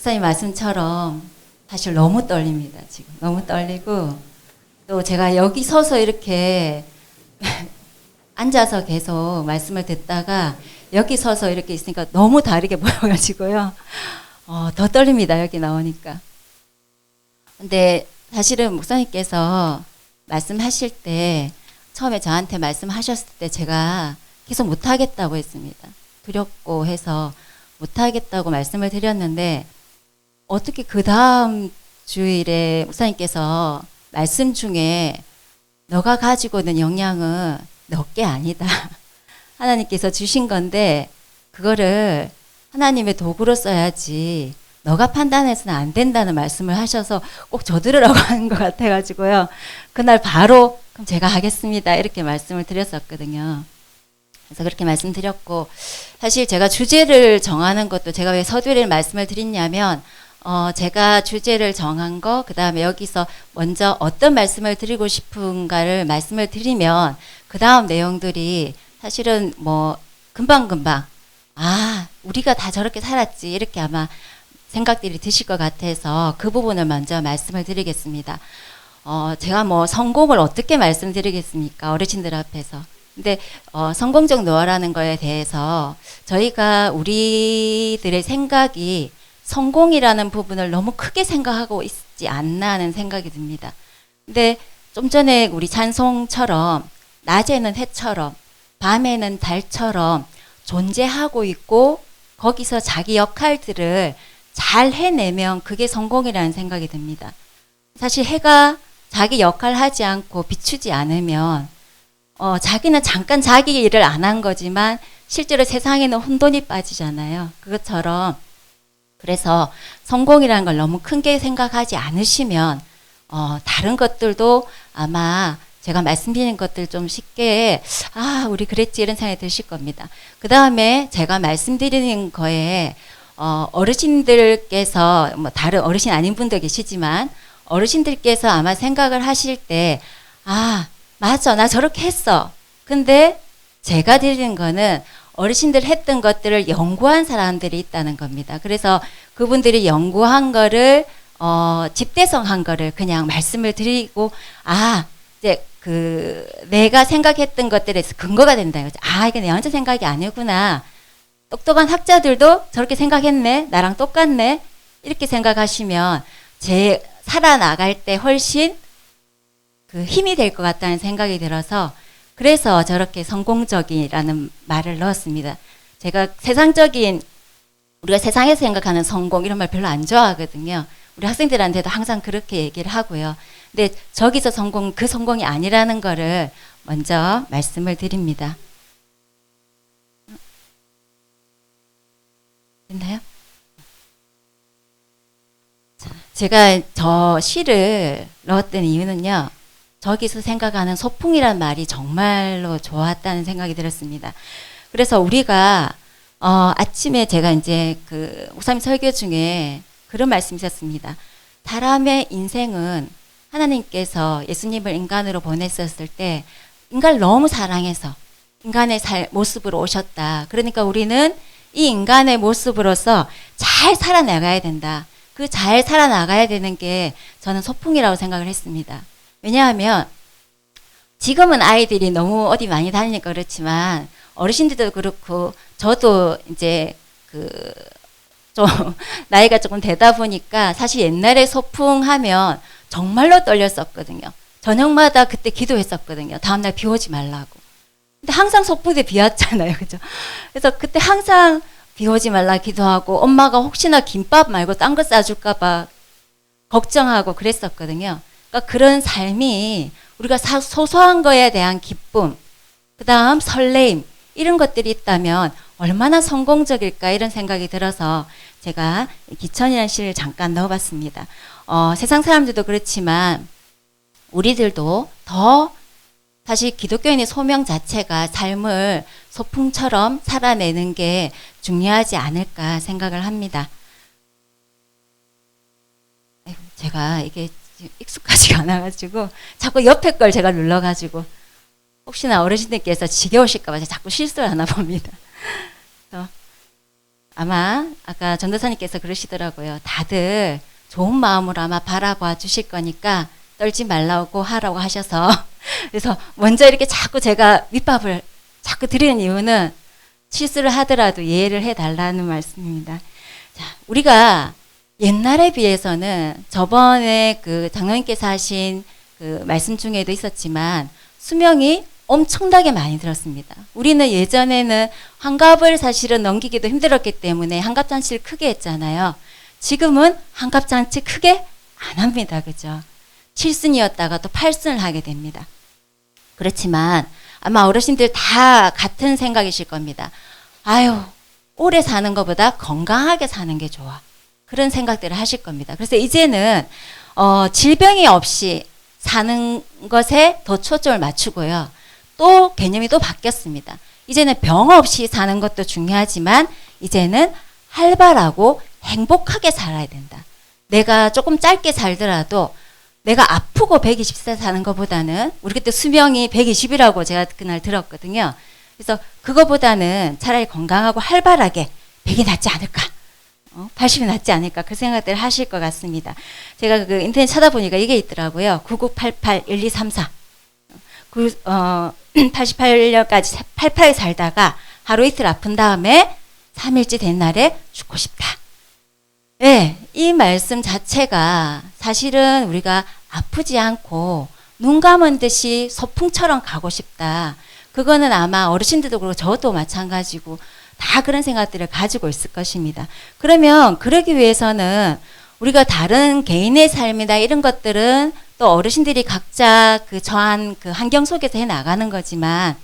목사님 말씀처럼 사실 너무 떨립니다. 지금 너무 떨리고 또 제가 여기 서서 이렇게 앉아서 계속 말씀을 듣다가 여기 서서 이렇게 있으니까 너무 다르게 보여가지고요. 더 떨립니다. 여기 나오니까. 근데 사실은 목사님께서 말씀하실 때 처음에 저한테 말씀하셨을 때 제가 계속 못하겠다고 했습니다. 두렵고 해서 못하겠다고 말씀을 드렸는데 어떻게 그 다음 주일에 목사님께서 말씀 중에 너가 가지고 있는 역량은 너 게 아니다. 하나님께서 주신 건데 그거를 하나님의 도구로 써야지 너가 판단해서는 안 된다는 말씀을 하셔서 꼭 저 들으라고 하는 것 같아가지고요. 그날 바로 그럼 제가 하겠습니다. 이렇게 말씀을 드렸었거든요. 그래서 그렇게 말씀드렸고 사실 제가 주제를 정하는 것도 제가 왜 서두에 말씀을 드렸냐면 제가 주제를 정한 거, 그 다음에 여기서 먼저 어떤 말씀을 드리고 싶은가를 말씀을 드리면, 그 다음 내용들이 사실은 뭐, 금방금방, 우리가 다 저렇게 살았지, 이렇게 아마 생각들이 드실 것 같아서 그 부분을 먼저 말씀을 드리겠습니다. 제가 뭐, 성공을 어떻게 말씀드리겠습니까? 어르신들 앞에서. 근데, 성공적 노화라는 거에 대해서 저희가 우리들의 생각이 성공이라는 부분을 너무 크게 생각하고 있지 않나 하는 생각이 듭니다. 근데 좀 전에 우리 찬송처럼 낮에는 해처럼 밤에는 달처럼 존재하고 있고 거기서 자기 역할들을 잘 해내면 그게 성공이라는 생각이 듭니다. 사실 해가 자기 역할 하지 않고 비추지 않으면 자기는 잠깐 자기 일을 안 한 거지만 실제로 세상에는 혼돈이 빠지잖아요. 그것처럼 그래서 성공이라는 걸 너무 크게 생각하지 않으시면 다른 것들도 아마 제가 말씀드리는 것들 좀 쉽게 우리 그랬지 이런 생각이 드실 겁니다. 그 다음에 제가 말씀드리는 거에 어르신들께서 뭐 다른 어르신 아닌 분도 계시지만 어르신들께서 아마 생각을 하실 때 맞아 나 저렇게 했어. 근데 제가 드리는 거는 어르신들 했던 것들을 연구한 사람들이 있다는 겁니다. 그래서 그분들이 연구한 거를 집대성한 거를 그냥 말씀을 드리고 이제 내가 생각했던 것들에서 근거가 된다 이거죠. 이게 내 혼자 생각이 아니구나. 똑똑한 학자들도 저렇게 생각했네. 나랑 똑같네. 이렇게 생각하시면 제 살아나갈 때 훨씬 그 힘이 될 것 같다는 생각이 들어서 그래서 저렇게 성공적이라는 말을 넣었습니다. 제가 우리가 세상에서 생각하는 성공 이런 말 별로 안 좋아하거든요. 우리 학생들한테도 항상 그렇게 얘기를 하고요. 근데 저기서 그 성공이 아니라는 거를 먼저 말씀을 드립니다. 됐나요? 제가 저 시를 넣었던 이유는요. 저기서 생각하는 소풍이란 말이 정말로 좋았다는 생각이 들었습니다. 그래서 우리가 아침에 제가 이제 목사님 설교 중에 그런 말씀이 있었습니다. 사람의 인생은 하나님께서 예수님을 인간으로 보냈었을 때 인간을 너무 사랑해서 인간의 모습으로 오셨다. 그러니까 우리는 이 인간의 모습으로서 잘 살아나가야 된다. 그 잘 살아나가야 되는 게 저는 소풍이라고 생각을 했습니다. 왜냐하면 지금은 아이들이 너무 어디 많이 다니니까 그렇지만 어르신들도 그렇고 저도 이제 좀 나이가 조금 되다 보니까 사실 옛날에 소풍하면 정말로 떨렸었거든요. 저녁마다 그때 기도했었거든요. 다음날 비 오지 말라고. 근데 항상 소풍 때 비 왔잖아요. 그죠? 그래서 그때 항상 비 오지 말라 기도하고 엄마가 혹시나 김밥 말고 딴 거 싸줄까봐 걱정하고 그랬었거든요. 그러니까 그런 삶이 우리가 소소한 거에 대한 기쁨, 그 다음 설레임 이런 것들이 있다면 얼마나 성공적일까 이런 생각이 들어서 제가 기천이라는 시를 잠깐 넣어봤습니다. 세상 사람들도 그렇지만 우리들도 더 사실 기독교인의 소명 자체가 삶을 소풍처럼 살아내는 게 중요하지 않을까 생각을 합니다. 제가 이게 익숙하지가 않아가지고 자꾸 옆에 걸 제가 눌러가지고 혹시나 어르신들께서 지겨우실까봐 자꾸 실수를 하나 봅니다. 아마 아까 전도사님께서 그러시더라고요. 다들 좋은 마음으로 아마 바라봐 주실 거니까 떨지 말라고 하라고 하셔서 그래서 먼저 이렇게 자꾸 제가 밑밥을 자꾸 드리는 이유는 실수를 하더라도 이해를 해달라는 말씀입니다. 자, 우리가 옛날에 비해서는 저번에 그 장로님께서 하신 그 말씀 중에도 있었지만 수명이 엄청나게 많이 들었습니다. 우리는 예전에는 환갑을 사실은 넘기기도 힘들었기 때문에 환갑잔치를 크게 했잖아요. 지금은 환갑잔치 크게 안 합니다. 그죠? 7순이었다가 또 8순을 하게 됩니다. 그렇지만 아마 어르신들 다 같은 생각이실 겁니다. 아유, 오래 사는 것보다 건강하게 사는 게 좋아. 그런 생각들을 하실 겁니다. 그래서 이제는 질병이 없이 사는 것에 더 초점을 맞추고요. 또 개념이 또 바뀌었습니다. 이제는 병 없이 사는 것도 중요하지만 이제는 활발하고 행복하게 살아야 된다. 내가 조금 짧게 살더라도 내가 아프고 120세 사는 것보다는 우리 그때 수명이 120이라고 제가 그날 들었거든요. 그래서 그거보다는 차라리 건강하고 활발하게 100이 낫지 않을까. 80이 낫지 않을까. 그 생각들을 하실 것 같습니다. 제가 그 인터넷 찾아보니까 이게 있더라고요. 9988-1234. 88년까지 88에 살다가 하루 이틀 아픈 다음에 3일째 된 날에 죽고 싶다. 네, 이 말씀 자체가 사실은 우리가 아프지 않고 눈 감은 듯이 소풍처럼 가고 싶다. 그거는 아마 어르신들도 그렇고 저도 마찬가지고 다 그런 생각들을 가지고 있을 것입니다. 그러면 그러기 위해서는 우리가 다른 개인의 삶이나 이런 것들은 또 어르신들이 각자 그 처한 그 환경 속에서 해 나가는 거지만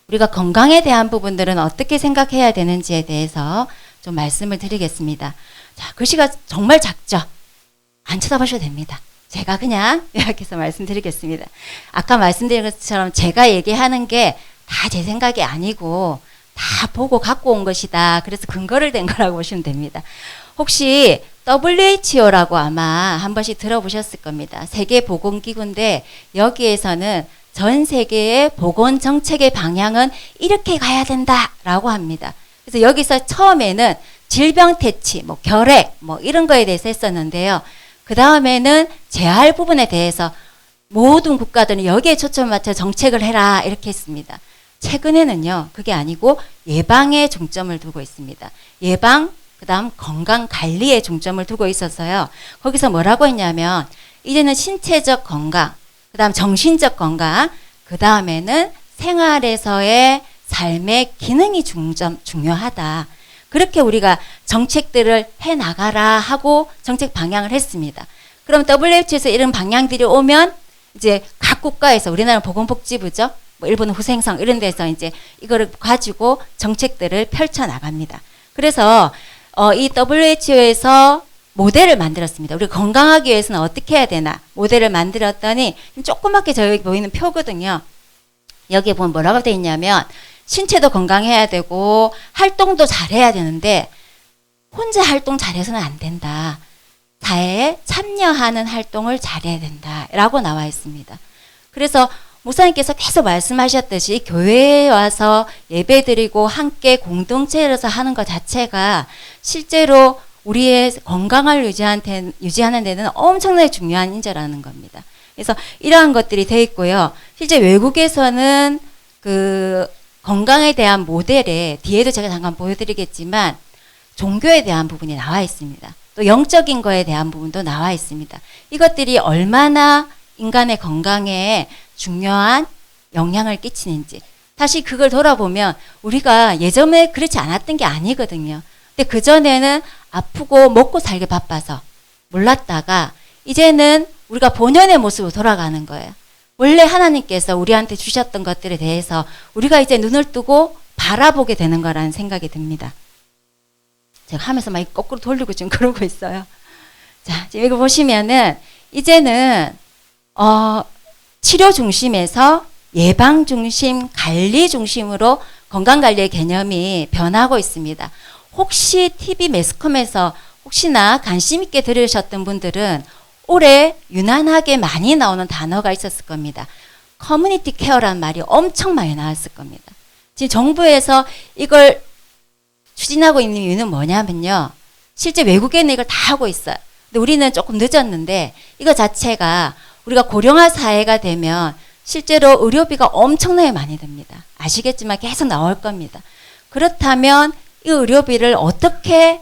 우리가 건강에 대한 부분들은 어떻게 생각해야 되는지에 대해서 좀 말씀을 드리겠습니다. 자, 글씨가 정말 작죠? 안 쳐다보셔도 됩니다. 제가 그냥 이렇게 해서 말씀드리겠습니다. 아까 말씀드린 것처럼 제가 얘기하는 게 다 제 생각이 아니고 다 보고 갖고 온 것이다. 그래서 근거를 댄 거라고 보시면 됩니다. 혹시 WHO라고 아마 한 번씩 들어보셨을 겁니다. 세계보건기구인데 여기에서는 전 세계의 보건 정책의 방향은 이렇게 가야 된다라고 합니다. 그래서 여기서 처음에는 질병 퇴치, 뭐 결핵, 뭐 이런 거에 대해서 했었는데요. 그 다음에는 재활 부분에 대해서 모든 국가들은 여기에 초점을 맞춰 정책을 해라 이렇게 했습니다. 최근에는요, 그게 아니고 예방에 중점을 두고 있습니다. 예방, 그 다음 건강 관리에 중점을 두고 있어서요. 거기서 뭐라고 했냐면 이제는 신체적 건강, 그 다음 정신적 건강, 그 다음에는 생활에서의 삶의 기능이 중요하다. 그렇게 우리가 정책들을 해나가라 하고 정책 방향을 했습니다. 그럼 WHO에서 이런 방향들이 오면 이제 각 국가에서 우리나라는 보건복지부죠. 뭐 일본은 후생성 이런 데서 이제 이거를 가지고 정책들을 펼쳐나갑니다. 그래서 이 WHO에서 모델을 만들었습니다. 우리 건강하기 위해서는 어떻게 해야 되나 모델을 만들었더니 조그맣게 저기 보이는 표거든요. 여기에 보면 뭐라고 되어 있냐면 신체도 건강해야 되고 활동도 잘해야 되는데 혼자 활동 잘해서는 안 된다. 사회에 참여하는 활동을 잘해야 된다. 라고 나와 있습니다. 그래서 목사님께서 계속 말씀하셨듯이 교회에 와서 예배드리고 함께 공동체에서 하는 것 자체가 실제로 우리의 건강을 유지하는 데는 엄청나게 중요한 인재라는 겁니다. 그래서 이러한 것들이 돼 있고요. 실제 외국에서는 그 건강에 대한 모델에 뒤에도 제가 잠깐 보여드리겠지만 종교에 대한 부분이 나와 있습니다. 또 영적인 거에 대한 부분도 나와 있습니다. 이것들이 얼마나 인간의 건강에 중요한 영향을 끼치는지 다시 그걸 돌아보면 우리가 예전에 그렇지 않았던 게 아니거든요. 근데 그전에는 아프고 먹고 살기 바빠서 몰랐다가 이제는 우리가 본연의 모습으로 돌아가는 거예요. 원래 하나님께서 우리한테 주셨던 것들에 대해서 우리가 이제 눈을 뜨고 바라보게 되는 거라는 생각이 듭니다. 제가 하면서 막 거꾸로 돌리고 지금 그러고 있어요. 자, 지금 이거 보시면은 이제는 치료 중심에서 예방 중심, 관리 중심으로 건강관리의 개념이 변하고 있습니다. 혹시 TV 매스컴에서 혹시나 관심 있게 들으셨던 분들은 올해 유난하게 많이 나오는 단어가 있었을 겁니다. 커뮤니티 케어라는 말이 엄청 많이 나왔을 겁니다. 지금 정부에서 이걸 추진하고 있는 이유는 뭐냐면요. 실제 외국에는 이걸 다 하고 있어요. 근데 우리는 조금 늦었는데 이거 자체가 우리가 고령화 사회가 되면 실제로 의료비가 엄청나게 많이 듭니다. 아시겠지만 계속 나올 겁니다. 그렇다면 이 의료비를 어떻게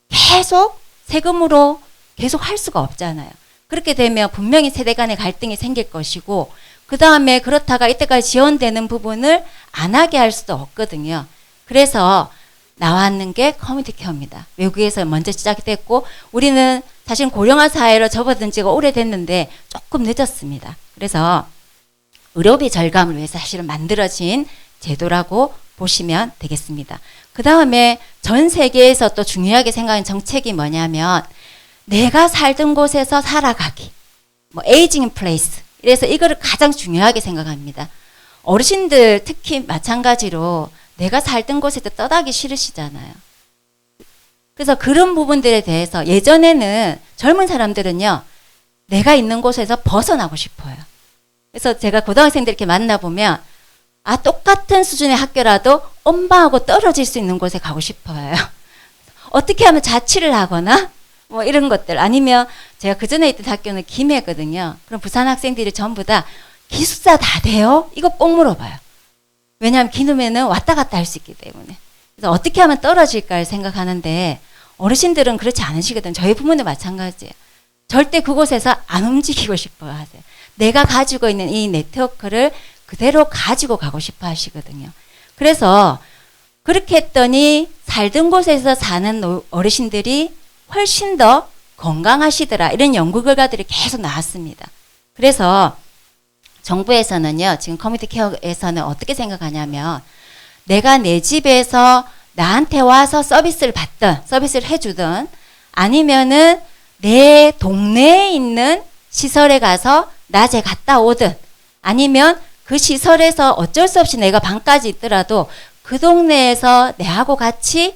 계속 세금으로 계속 할 수가 없잖아요. 그렇게 되면 분명히 세대 간의 갈등이 생길 것이고 그 다음에 그렇다가 이때까지 지원되는 부분을 안 하게 할 수도 없거든요. 그래서 나왔는 게 커뮤니티 케어입니다. 외국에서 먼저 시작됐고 우리는 사실 고령화 사회로 접어든 지가 오래됐는데 조금 늦었습니다. 그래서 의료비 절감을 위해서 사실은 만들어진 제도라고 보시면 되겠습니다. 그 다음에 전 세계에서 또 중요하게 생각하는 정책이 뭐냐면 내가 살던 곳에서 살아가기, 뭐 에이징 인 플레이스. 그래서 이거를 가장 중요하게 생각합니다. 어르신들 특히 마찬가지로 내가 살던 곳에서 떠나기 싫으시잖아요. 그래서 그런 부분들에 대해서 예전에는 젊은 사람들은요, 내가 있는 곳에서 벗어나고 싶어요. 그래서 제가 고등학생들 이렇게 만나보면, 아, 똑같은 수준의 학교라도 엄마하고 떨어질 수 있는 곳에 가고 싶어요. 어떻게 하면 자취를 하거나, 뭐 이런 것들. 아니면 제가 그 전에 있던 학교는 김해거든요. 그럼 부산 학생들이 전부 다 기숙사 다 돼요? 이거 꼭 물어봐요. 왜냐하면 기름에는 왔다 갔다 할 수 있기 때문에. 그래서 어떻게 하면 떨어질까를 생각하는데 어르신들은 그렇지 않으시거든요. 저희 부모도 마찬가지예요. 절대 그곳에서 안 움직이고 싶어 하세요. 내가 가지고 있는 이 네트워크를 그대로 가지고 가고 싶어 하시거든요. 그래서 그렇게 했더니 살던 곳에서 사는 어르신들이 훨씬 더 건강하시더라. 이런 연구 결과들이 계속 나왔습니다. 그래서 정부에서는요, 지금 커뮤니티 케어에서는 어떻게 생각하냐면 내가 내 집에서 나한테 와서 서비스를 받든 서비스를 해주든 아니면은 내 동네에 있는 시설에 가서 낮에 갔다 오든 아니면 그 시설에서 어쩔 수 없이 내가 방까지 있더라도 그 동네에서 내하고 같이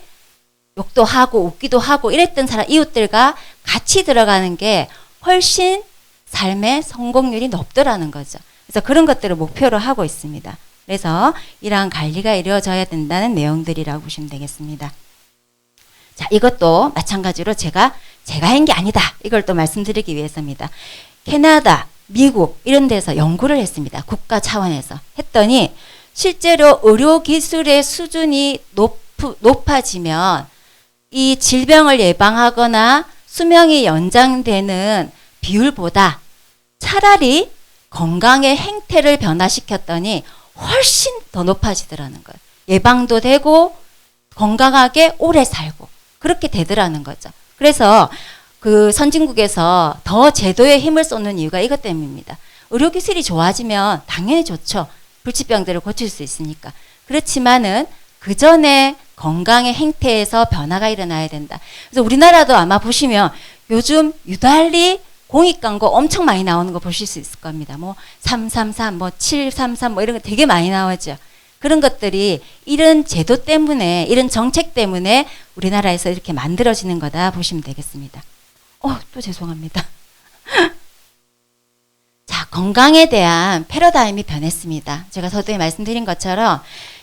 욕도 하고 웃기도 하고 이랬던 사람 이웃들과 같이 들어가는 게 훨씬 삶의 성공률이 높더라는 거죠. 그래서 그런 것들을 목표로 하고 있습니다. 그래서 이러한 관리가 이루어져야 된다는 내용들이라고 보시면 되겠습니다. 자, 이것도 마찬가지로 제가 한 게 아니다. 이걸 또 말씀드리기 위해서입니다. 캐나다, 미국 이런 데서 연구를 했습니다. 국가 차원에서. 했더니 실제로 의료기술의 수준이 높아지면 이 질병을 예방하거나 수명이 연장되는 비율보다 차라리 건강의 행태를 변화시켰더니 훨씬 더 높아지더라는 거예요. 예방도 되고 건강하게 오래 살고 그렇게 되더라는 거죠. 그래서 그 선진국에서 더 제도에 힘을 쏟는 이유가 이것 때문입니다. 의료기술이 좋아지면 당연히 좋죠. 불치병들을 고칠 수 있으니까. 그렇지만은 그 전에 건강의 행태에서 변화가 일어나야 된다. 그래서 우리나라도 아마 보시면 요즘 유달리 공익 광고 엄청 많이 나오는 거 보실 수 있을 겁니다. 뭐 333, 뭐 733, 뭐 이런 거 되게 많이 나오죠. 그런 것들이 이런 제도 때문에, 이런 정책 때문에 우리나라에서 이렇게 만들어지는 거다 보시면 되겠습니다. 또 죄송합니다. 자, 건강에 대한 패러다임이 변했습니다. 제가 서두에 말씀드린 것처럼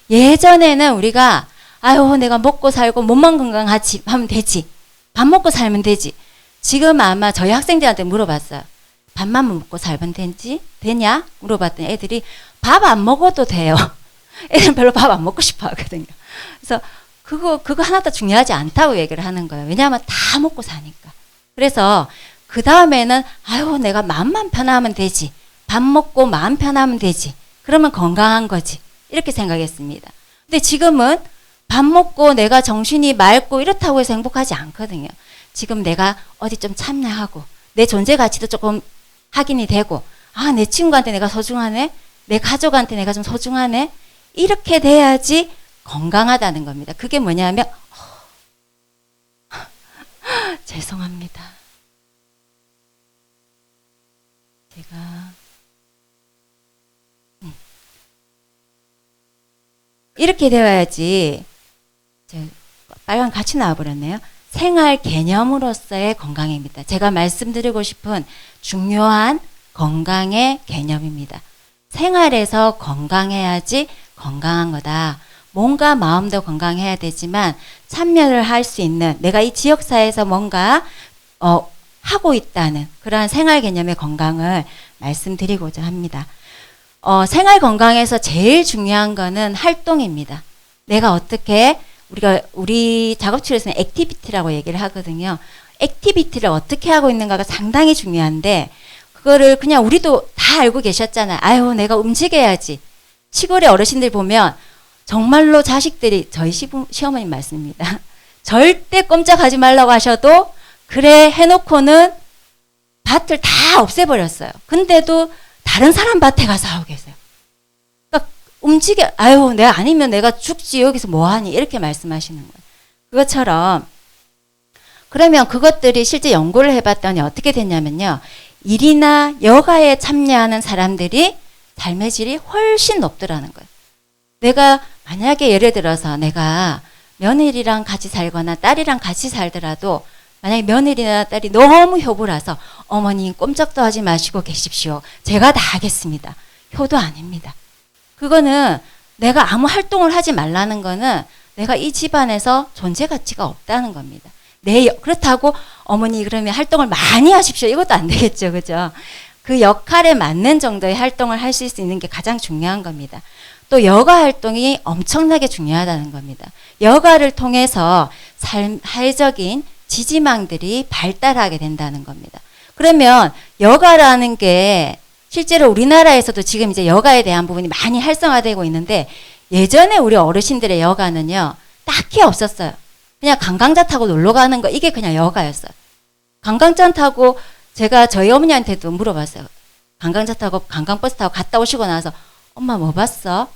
예전에는 우리가 아유, 내가 먹고 살고 몸만 건강하지 하면 되지. 밥 먹고 살면 되지. 지금 아마 저희 학생들한테 물어봤어요. 밥만 먹고 살면 되냐? 물어봤더니 애들이 밥 안 먹어도 돼요. 애들은 별로 밥 안 먹고 싶어 하거든요. 그래서 그거 하나도 중요하지 않다고 얘기를 하는 거예요. 왜냐하면 다 먹고 사니까. 그래서 그 다음에는 아유, 내가 마음만 편하면 되지. 밥 먹고 마음 편하면 되지. 그러면 건강한 거지. 이렇게 생각했습니다. 근데 지금은 밥 먹고 내가 정신이 맑고 이렇다고 해서 행복하지 않거든요. 지금 내가 어디 좀 참여하고 내 존재 가치도 조금 확인이 되고 아, 내 친구한테 내가 소중하네. 내 가족한테 내가 좀 소중하네. 이렇게 돼야지 건강하다는 겁니다. 그게 뭐냐면 죄송합니다. 제가 이렇게 되어야지 빨간 같이 나와버렸네요. 생활 개념으로서의 건강입니다. 제가 말씀드리고 싶은 중요한 건강의 개념입니다. 생활에서 건강해야지 건강한 거다. 뭔가 마음도 건강해야 되지만 참여를 할 수 있는 내가 이 지역사회에서 뭔가 하고 있다는 그러한 생활 개념의 건강을 말씀드리고자 합니다. 생활 건강에서 제일 중요한 거는 활동입니다. 내가 어떻게 우리 작업실에서는 액티비티라고 얘기를 하거든요. 액티비티를 어떻게 하고 있는가가 상당히 중요한데 그거를 그냥 우리도 다 알고 계셨잖아요. 아유, 내가 움직여야지. 시골의 어르신들 보면 정말로 자식들이 저희 시어머님 말씀입니다. 절대 꼼짝하지 말라고 하셔도 그래 해놓고는 밭을 다 없애버렸어요. 근데도 다른 사람 밭에 가서 하고 계세요. 그러니까 아유, 내가 아니면 내가 죽지 여기서 뭐하니 이렇게 말씀하시는 거예요. 그것처럼 그러면 그것들이 실제 연구를 해봤더니 어떻게 됐냐면요. 일이나 여가에 참여하는 사람들이 삶의 질이 훨씬 높더라는 거예요. 내가 만약에 예를 들어서 내가 며느리랑 같이 살거나 딸이랑 같이 살더라도 만약에 며느리나 딸이 너무 효부라서 어머니 꼼짝도 하지 마시고 계십시오. 제가 다 하겠습니다. 효도 아닙니다. 그거는 내가 아무 활동을 하지 말라는 거는 내가 이 집안에서 존재 가치가 없다는 겁니다. 그렇다고 어머니 그러면 활동을 많이 하십시오. 이것도 안 되겠죠. 그죠? 그 역할에 맞는 정도의 활동을 하실 수 있는 게 가장 중요한 겁니다. 또 여가 활동이 엄청나게 중요하다는 겁니다. 여가를 통해서 사회적인 지지망들이 발달하게 된다는 겁니다. 그러면 여가라는 게 실제로 우리나라에서도 지금 이제 여가에 대한 부분이 많이 활성화되고 있는데 예전에 우리 어르신들의 여가는요, 딱히 없었어요. 그냥 관광차 타고 놀러 가는 거, 이게 그냥 여가였어요. 관광차 타고 제가 저희 어머니한테도 물어봤어요. 관광차 타고 관광버스 타고 갔다 오시고 나서 엄마 뭐 봤어?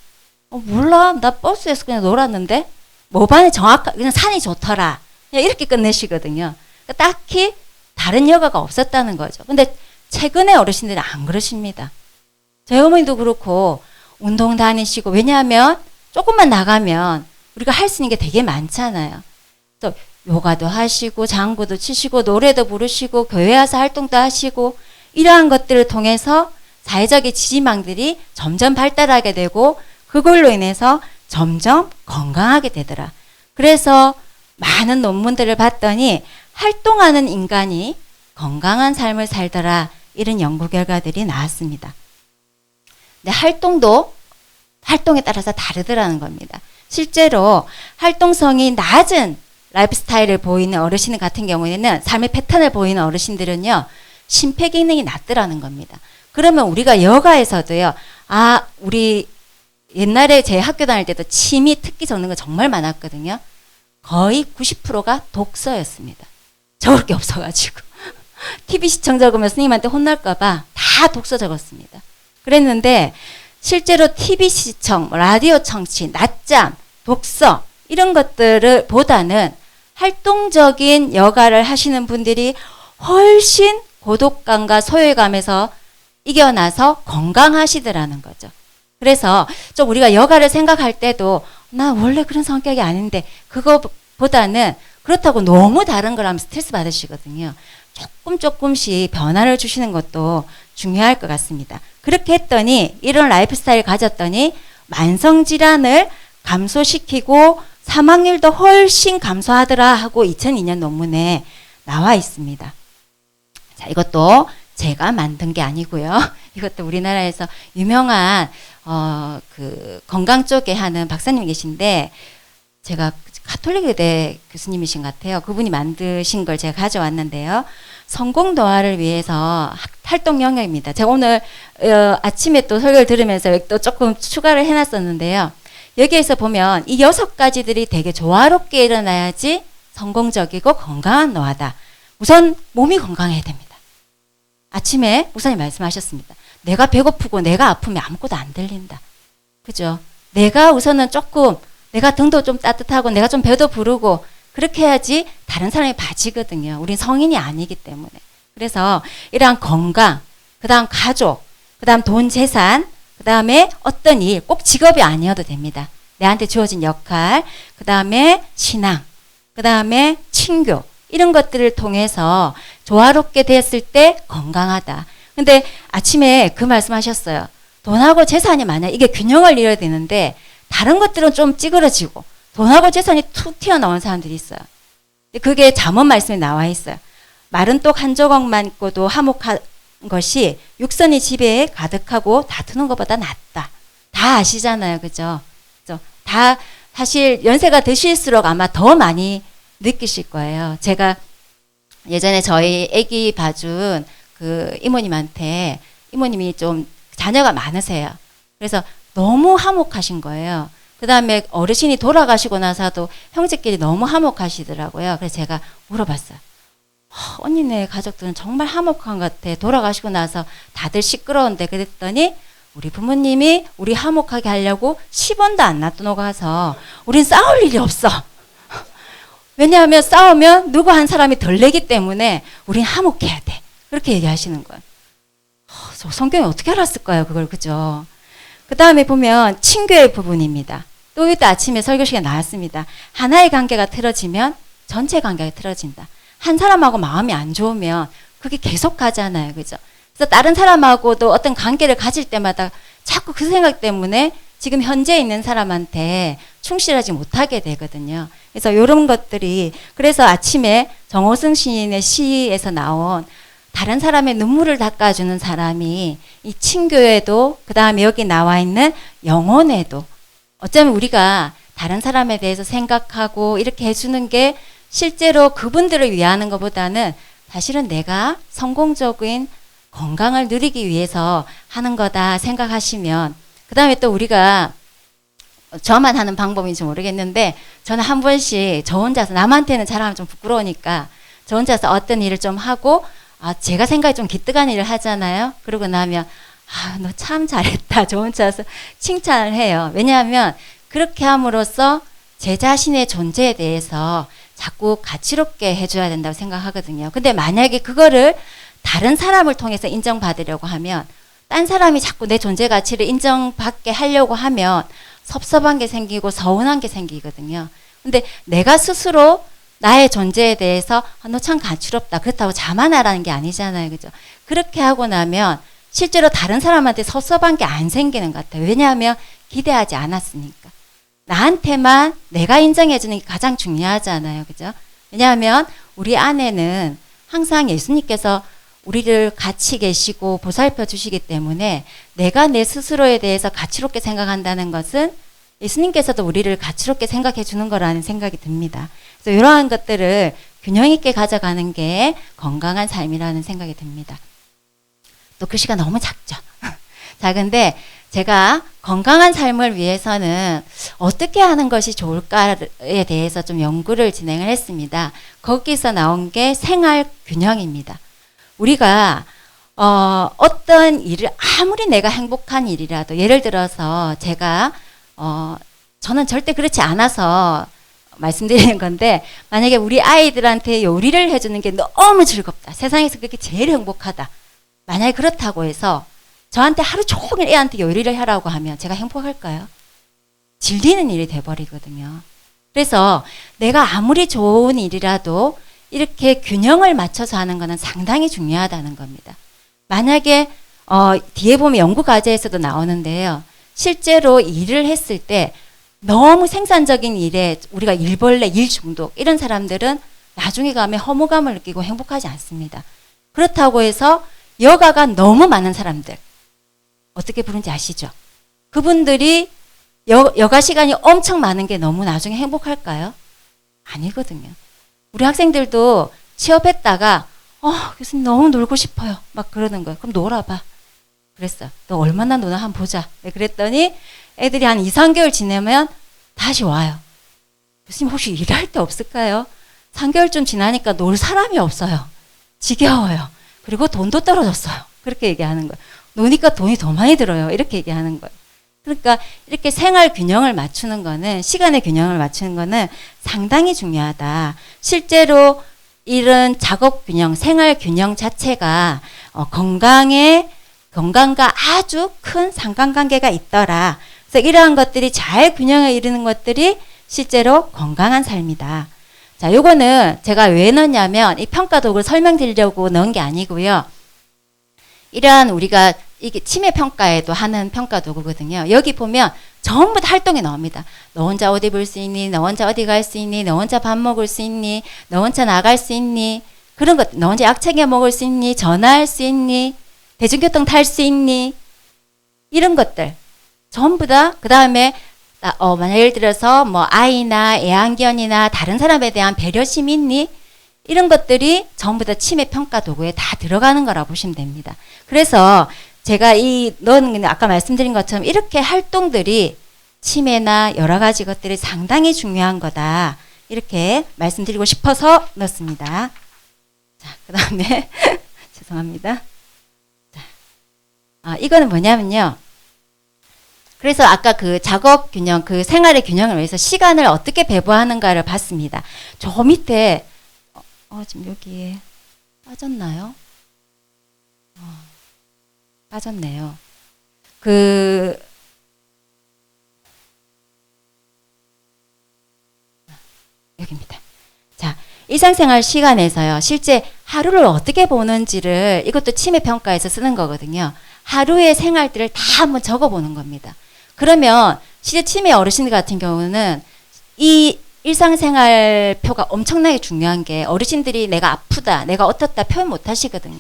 몰라. 나 버스에서 그냥 놀았는데 뭐 봤니? 그냥 산이 좋더라. 그냥 이렇게 끝내시거든요. 딱히 다른 여가가 없었다는 거죠. 근데 최근에 어르신들은 안 그러십니다. 저희 어머니도 그렇고 운동 다니시고, 왜냐하면 조금만 나가면 우리가 할 수 있는 게 되게 많잖아요. 또 요가도 하시고 장구도 치시고 노래도 부르시고 교회 와서 활동도 하시고 이러한 것들을 통해서 사회적인 지지망들이 점점 발달하게 되고 그걸로 인해서 점점 건강하게 되더라. 그래서 많은 논문들을 봤더니 활동하는 인간이 건강한 삶을 살더라. 이런 연구 결과들이 나왔습니다. 근데 활동에 따라서 다르더라는 겁니다. 실제로 활동성이 낮은 라이프 스타일을 보이는 어르신 같은 경우에는 삶의 패턴을 보이는 어르신들은요, 심폐기능이 낮더라는 겁니다. 그러면 우리가 여가에서도요, 우리 옛날에 제 학교 다닐 때도 취미 특기 적는 거 정말 많았거든요. 거의 90%가 독서였습니다. 적을 게 없어가지고. TV 시청 적으면 스님한테 혼날까봐 다 독서 적었습니다. 그랬는데 실제로 TV 시청, 라디오 청취, 낮잠, 독서 이런 것들을 보다는 활동적인 여가를 하시는 분들이 훨씬 고독감과 소외감에서 이겨나서 건강하시더라는 거죠. 그래서 좀 우리가 여가를 생각할 때도 나 원래 그런 성격이 아닌데 그거보다는 그렇다고 너무 다른 거라면 스트레스 받으시거든요. 조금씩 변화를 주시는 것도 중요할 것 같습니다. 그렇게 했더니 이런 라이프 스타일을 가졌더니 만성질환을 감소시키고 사망률도 훨씬 감소하더라 하고 2002년 논문에 나와 있습니다. 자, 이것도 제가 만든 게 아니고요. 이것도 우리나라에서 유명한 그 건강 쪽에 하는 박사님이 계신데 제가 가톨릭 의대 교수님이신 것 같아요. 그분이 만드신 걸 제가 가져왔는데요. 성공 노화를 위해서 활동 영역입니다. 제가 오늘 아침에 또 설교를 들으면서 또 조금 추가를 해놨었는데요. 여기에서 보면 이 6가지들이 되게 조화롭게 일어나야지 성공적이고 건강한 노화다. 우선 몸이 건강해야 됩니다. 아침에 목사님 말씀하셨습니다. 내가 배고프고 내가 아프면 아무것도 안 들린다. 그죠? 내가 우선은 내가 등도 좀 따뜻하고 내가 좀 배도 부르고 그렇게 해야지 다른 사람이 봐지거든요. 우린 성인이 아니기 때문에. 그래서 이러한 건강, 그 다음 가족, 그 다음 돈, 재산, 그 다음에 어떤 일, 꼭 직업이 아니어도 됩니다. 내한테 주어진 역할, 그 다음에 신앙, 그 다음에 친교, 이런 것들을 통해서 조화롭게 됐을 때 건강하다. 근데 아침에 그 말씀 하셨어요. 돈하고 재산이 만약 이게 균형을 이뤄야 되는데 다른 것들은 좀 찌그러지고 돈하고 재산이 툭 튀어나온 사람들이 있어요. 그게 잠언 말씀에 나와 있어요. 마른 똑 한 조각만 있고도 화목한 것이 육선이 집에 가득하고 다투는 것보다 낫다. 다 아시잖아요. 그죠? 다 사실 연세가 드실수록 아마 더 많이 느끼실 거예요. 제가 예전에 저희 아기 봐준 그 이모님한테, 이모님이 좀 자녀가 많으세요. 그래서 너무 화목하신 거예요. 그 다음에 어르신이 돌아가시고 나서도 형제끼리 너무 화목하시더라고요. 그래서 제가 물어봤어요. 언니네 가족들은 정말 화목한 것 같아. 돌아가시고 나서 다들 시끄러운데. 그랬더니 우리 부모님이 우리 화목하게 하려고 10원도 안 놔두고 가서 우린 싸울 일이 없어. 왜냐하면 싸우면 누구 한 사람이 덜 내기 때문에 우린 화목해야 돼. 그렇게 얘기하시는 거예요. 저 성경에 어떻게 알았을까요? 그걸. 그죠? 그 다음에 보면 친교의 부분입니다. 또 이때 아침에 설교 시간에 나왔습니다. 하나의 관계가 틀어지면 전체 관계가 틀어진다. 한 사람하고 마음이 안 좋으면 그게 계속 가잖아요. 그죠? 그래서 다른 사람하고도 어떤 관계를 가질 때마다 자꾸 그 생각 때문에 지금 현재 있는 사람한테 충실하지 못하게 되거든요. 그래서 이런 것들이, 그래서 아침에 정호승 시인의 시에서 나온 다른 사람의 눈물을 닦아주는 사람이 이 친교에도, 그 다음에 여기 나와 있는 영혼에도, 어쩌면 우리가 다른 사람에 대해서 생각하고 이렇게 해주는 게 실제로 그분들을 위하는 것보다는 사실은 내가 성공적인 건강을 누리기 위해서 하는 거다 생각하시면, 그 다음에 또 우리가, 저만 하는 방법인지 모르겠는데 저는 한 번씩 저 혼자서, 남한테는 잘하면 좀 부끄러우니까 저 혼자서 어떤 일을 좀 하고, 제가 생각이 좀 기특한 일을 하잖아요. 그러고 나면 너 참 잘했다, 저 혼자서 칭찬을 해요. 왜냐하면 그렇게 함으로써 제 자신의 존재에 대해서 자꾸 가치롭게 해줘야 된다고 생각하거든요. 근데 만약에 그거를 다른 사람을 통해서 인정받으려고 하면, 딴 사람이 자꾸 내 존재 가치를 인정받게 하려고 하면 섭섭한 게 생기고 서운한 게 생기거든요. 근데 내가 스스로 나의 존재에 대해서 너 참 가치롭다, 그렇다고 자만하라는 게 아니잖아요. 그죠? 그렇게 하고 나면 실제로 다른 사람한테 섭섭한 게 안 생기는 것 같아요. 왜냐하면 기대하지 않았으니까. 나한테만 내가 인정해주는 게 가장 중요하잖아요. 그죠? 왜냐하면 우리 안에는 항상 예수님께서 우리를 같이 계시고 보살펴 주시기 때문에 내가 내 스스로에 대해서 가치롭게 생각한다는 것은 예수님께서도 우리를 가치롭게 생각해 주는 거라는 생각이 듭니다. 그래서 이러한 것들을 균형 있게 가져가는 게 건강한 삶이라는 생각이 듭니다. 또 글씨가 너무 작죠. 작은데 제가 건강한 삶을 위해서는 어떻게 하는 것이 좋을까에 대해서 좀 연구를 진행을 했습니다. 거기서 나온 게 생활 균형입니다. 우리가 어떤 일을, 아무리 내가 행복한 일이라도, 예를 들어서 제가 저는 절대 그렇지 않아서 말씀드리는 건데, 만약에 우리 아이들한테 요리를 해주는 게 너무 즐겁다, 세상에서 그게 제일 행복하다, 만약에 그렇다고 해서 저한테 하루 종일 애한테 요리를 하라고 하면 제가 행복할까요? 질리는 일이 돼버리거든요. 그래서 내가 아무리 좋은 일이라도 이렇게 균형을 맞춰서 하는 것은 상당히 중요하다는 겁니다. 만약에 뒤에 보면 연구 과제에서도 나오는데요. 실제로 일을 했을 때 너무 생산적인 일에 우리가 일벌레, 일중독 이런 사람들은 나중에 가면 허무감을 느끼고 행복하지 않습니다. 그렇다고 해서 여가가 너무 많은 사람들 어떻게 부른지 아시죠? 그분들이 여가 시간이 엄청 많은 게 너무 나중에 행복할까요? 아니거든요. 우리 학생들도 취업했다가 교수님 너무 놀고 싶어요, 막 그러는 거예요. 그럼 놀아봐. 그랬어. 너 얼마나 노나 한번 보자. 네, 그랬더니 애들이 한 2, 3개월 지나면 다시 와요. 교수님 혹시 일할 때 없을까요? 3개월쯤 지나니까 놀 사람이 없어요. 지겨워요. 그리고 돈도 떨어졌어요. 그렇게 얘기하는 거예요. 노니까 돈이 더 많이 들어요. 이렇게 얘기하는 거예요. 그러니까 이렇게 생활 균형을 맞추는 거는, 시간의 균형을 맞추는 거는 상당히 중요하다. 실제로 이런 작업 균형, 생활 균형 자체가 건강과 아주 큰 상관관계가 있더라. 그래서 이러한 것들이 잘 균형을 이루는 것들이 실제로 건강한 삶이다. 자, 요거는 제가 왜 넣냐면 이 평가 도구를 설명드리려고 넣은 게 아니고요. 이러한 우리가 이게 치매 평가에도 하는 평가 도구거든요. 여기 보면 전부 다 활동이 나옵니다. 너 혼자 어디 볼 수 있니? 너 혼자 어디 갈 수 있니? 너 혼자 밥 먹을 수 있니? 너 혼자 나갈 수 있니? 그런 것, 너 혼자 약 챙겨 먹을 수 있니? 전화할 수 있니? 대중교통 탈 수 있니? 이런 것들 전부 다. 그 다음에 만약 예를 들어서 뭐 아이나 애완견이나 다른 사람에 대한 배려심 있니? 이런 것들이 전부 다 치매 평가 도구에 다 들어가는 거라고 보시면 됩니다. 그래서 제가 너는 아까 말씀드린 것처럼 이렇게 활동들이 치매나 여러 가지 것들이 상당히 중요한 거다. 이렇게 말씀드리고 싶어서 넣었습니다. 자, 그 다음에 죄송합니다. 자, 이거는 뭐냐면요. 그래서 아까 그 작업 균형, 그 생활의 균형을 위해서 시간을 어떻게 배분하는가를 봤습니다. 저 밑에 지금 여기에 빠졌나요? 빠졌네요. 여기입니다. 자, 일상생활 시간에서요, 실제 하루를 어떻게 보는지를 이것도 치매 평가에서 쓰는 거거든요. 하루의 생활들을 다 한번 적어보는 겁니다. 그러면 실제 치매 어르신들 같은 경우는 이 일상생활표가 엄청나게 중요한 게 어르신들이 내가 아프다, 내가 어떻다 표현 못 하시거든요.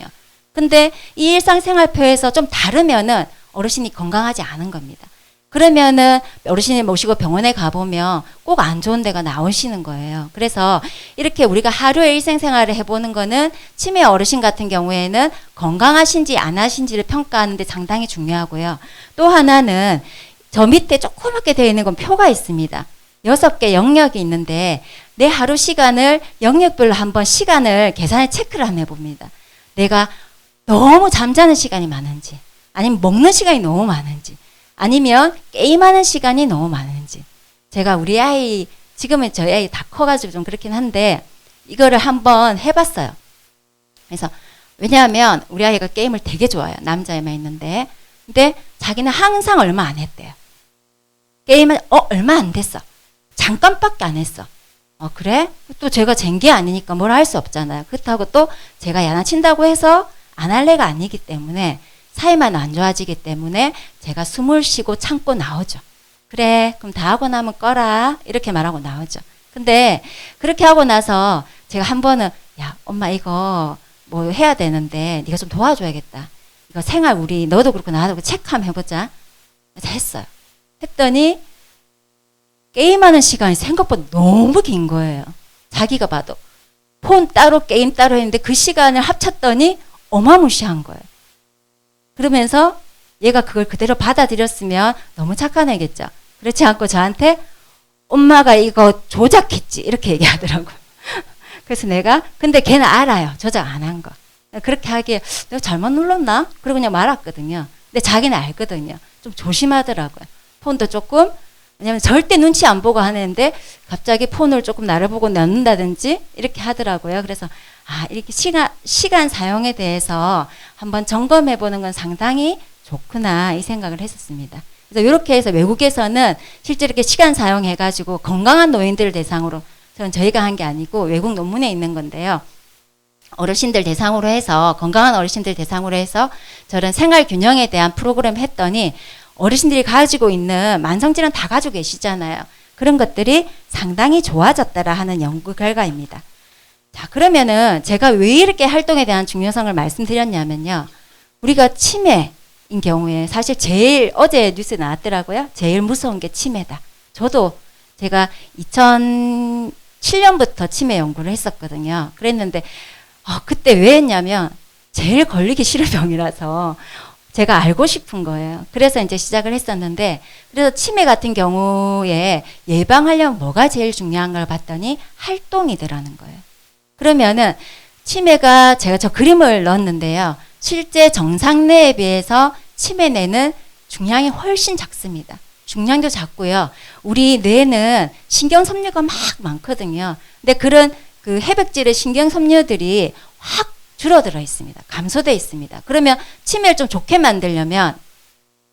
근데 이 일상생활표에서 좀 다르면은 어르신이 건강하지 않은 겁니다. 그러면은 어르신을 모시고 병원에 가보면 꼭 안 좋은 데가 나오시는 거예요. 그래서 이렇게 우리가 하루의 일상생활을 해보는 거는 치매 어르신 같은 경우에는 건강하신지 안 하신지를 평가하는데 상당히 중요하고요. 또 하나는 저 밑에 조그맣게 되어 있는 건 표가 있습니다. 6개 영역이 있는데 내 하루 시간을 영역별로 한번 시간을 계산해 체크를 한번 해봅니다. 내가 너무 잠자는 시간이 많은지, 아니면 먹는 시간이 너무 많은지, 아니면 게임하는 시간이 너무 많은지. 제가 우리 아이, 지금은 저희 아이 다 커가지고 좀 그렇긴 한데 이거를 한번 해봤어요. 그래서 왜냐하면 우리 아이가 게임을 되게 좋아해요. 남자애만 있는데. 근데 자기는 항상 얼마 안 했대요. 게임은 얼마 안 됐어. 잠깐밖에 안 했어. 그래? 또 제가 잰 게 아니니까 뭘 할 수 없잖아요. 그렇다고 또 제가 야단친다고 해서 안 할 애가 아니기 때문에 사이만 안 좋아지기 때문에 제가 숨을 쉬고 참고 나오죠. 그래, 그럼 다 하고 나면 꺼라. 이렇게 말하고 나오죠. 근데 그렇게 하고 나서 제가 한 번은 야, 엄마 이거 뭐 해야 되는데 네가 좀 도와줘야겠다. 이거 생활 우리 너도 그렇고 나도 그렇고 체크 한번 해보자. 그래서 했어요. 했더니 게임하는 시간이 생각보다 너무 긴 거예요. 자기가 봐도. 폰 따로 게임 따로 했는데 그 시간을 합쳤더니 어마무시한 거예요. 그러면서 얘가 그걸 그대로 받아들였으면 너무 착한 애겠죠. 그렇지 않고 저한테 엄마가 이거 조작했지 이렇게 얘기하더라고요. 그래서 내가 근데 걔는 알아요. 조작 안 한 거. 그렇게 하기에 내가 잘못 눌렀나? 그러고 그냥 말았거든요. 근데 자기는 알거든요. 좀 조심하더라고요. 폰도 조금 왜냐면 절대 눈치 안 보고 하는데 갑자기 폰을 조금 나를 보고 넣는다든지 이렇게 하더라고요. 그래서 이렇게 시간 사용에 대해서 한번 점검해 보는 건 상당히 좋구나 이 생각을 했었습니다. 그래서 이렇게 해서 외국에서는 실제 이렇게 시간 사용해 가지고 건강한 노인들을 대상으로 저희가 한 게 아니고 외국 논문에 있는 건데요. 어르신들 대상으로 해서 건강한 어르신들 대상으로 해서 저런 생활 균형에 대한 프로그램 했더니 어르신들이 가지고 있는 만성질환 다 가지고 계시잖아요. 그런 것들이 상당히 좋아졌다라 하는 연구 결과입니다. 자, 그러면은 제가 왜 이렇게 활동에 대한 중요성을 말씀드렸냐면요. 우리가 치매인 경우에 사실 제일 어제 뉴스에 나왔더라고요. 제일 무서운 게 치매다. 저도 제가 2007년부터 치매 연구를 했었거든요. 그랬는데 그때 왜 했냐면 제일 걸리기 싫은 병이라서 제가 알고 싶은 거예요. 그래서 이제 시작을 했었는데 그래서 치매 같은 경우에 예방하려면 뭐가 제일 중요한가를 봤더니 활동이더라는 거예요. 그러면은 치매가 제가 저 그림을 넣었는데요. 실제 정상뇌에 비해서 치매뇌는 중량이 훨씬 작습니다. 중량도 작고요. 우리 뇌는 신경섬유가 막 많거든요. 근데 그런 그 해백질의 신경섬유들이 확 줄어들어 있습니다. 감소되어 있습니다. 그러면 치매를 좀 좋게 만들려면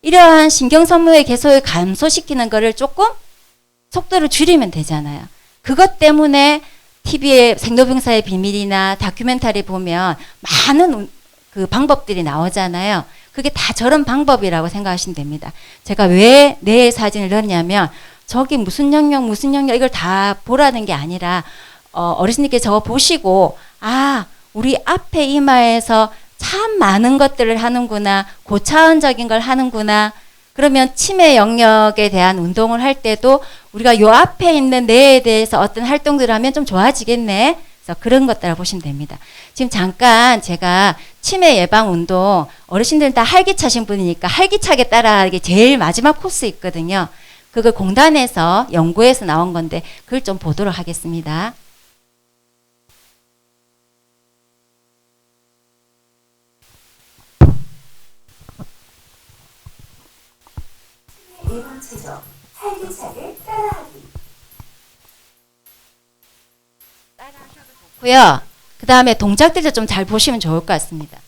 이러한 신경섬유의 개소를 감소시키는 거를 조금 속도를 줄이면 되잖아요. 그것 때문에 TV에 생로병사의 비밀이나 다큐멘터리 보면 많은 그 방법들이 나오잖아요. 그게 다 저런 방법이라고 생각하시면 됩니다. 제가 왜 뇌에 사진을 넣었냐면 저기 무슨 영역 이걸 다 보라는 게 아니라 어르신들께 저거 보시고 아 우리 앞에 이마에서 참 많은 것들을 하는구나, 고차원적인 걸 하는구나. 그러면 치매 영역에 대한 운동을 할 때도 우리가 요 앞에 있는 뇌에 대해서 어떤 활동들을 하면 좀 좋아지겠네. 그래서 그런 것들을 보시면 됩니다. 지금 잠깐 제가 치매 예방 운동, 어르신들은 다 활기차신 분이니까 활기차게 따라하기 제일 마지막 코스 있거든요. 그걸 공단에서 연구해서 나온 건데 그걸 좀 보도록 하겠습니다. 네 번째죠. 활기차게 따라하기. 고요. 그 다음에 동작들도 좀 잘 보시면 좋을 것 같습니다.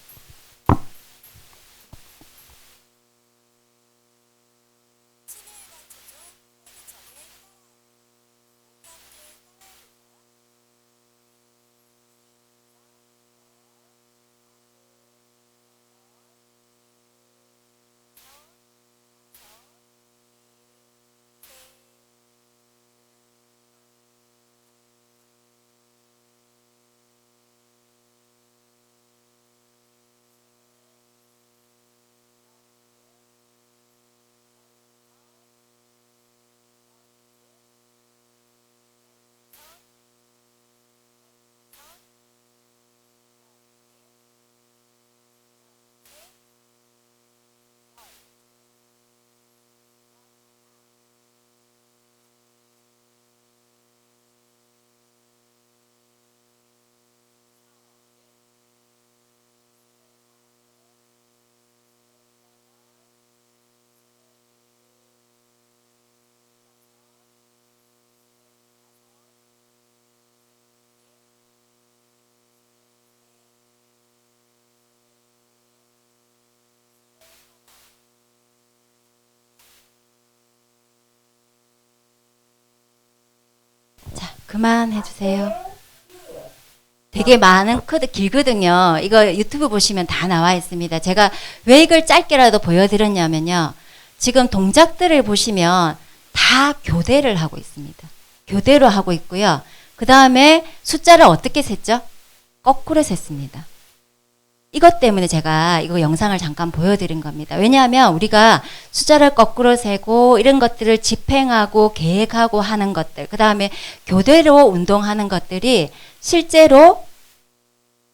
자, 그만해 주세요. 되게 많은 코드 길거든요. 이거 유튜브 보시면 다 나와 있습니다. 제가 왜 이걸 짧게라도 보여드렸냐면요. 지금 동작들을 보시면 다 교대를 하고 있습니다. 교대로 하고 있고요. 그 다음에 숫자를 어떻게 셌죠? 거꾸로 셌습니다. 이것 때문에 제가 이거 영상을 잠깐 보여드린 겁니다. 왜냐하면 우리가 숫자를 거꾸로 세고 이런 것들을 집행하고 계획하고 하는 것들, 그 다음에 교대로 운동하는 것들이 실제로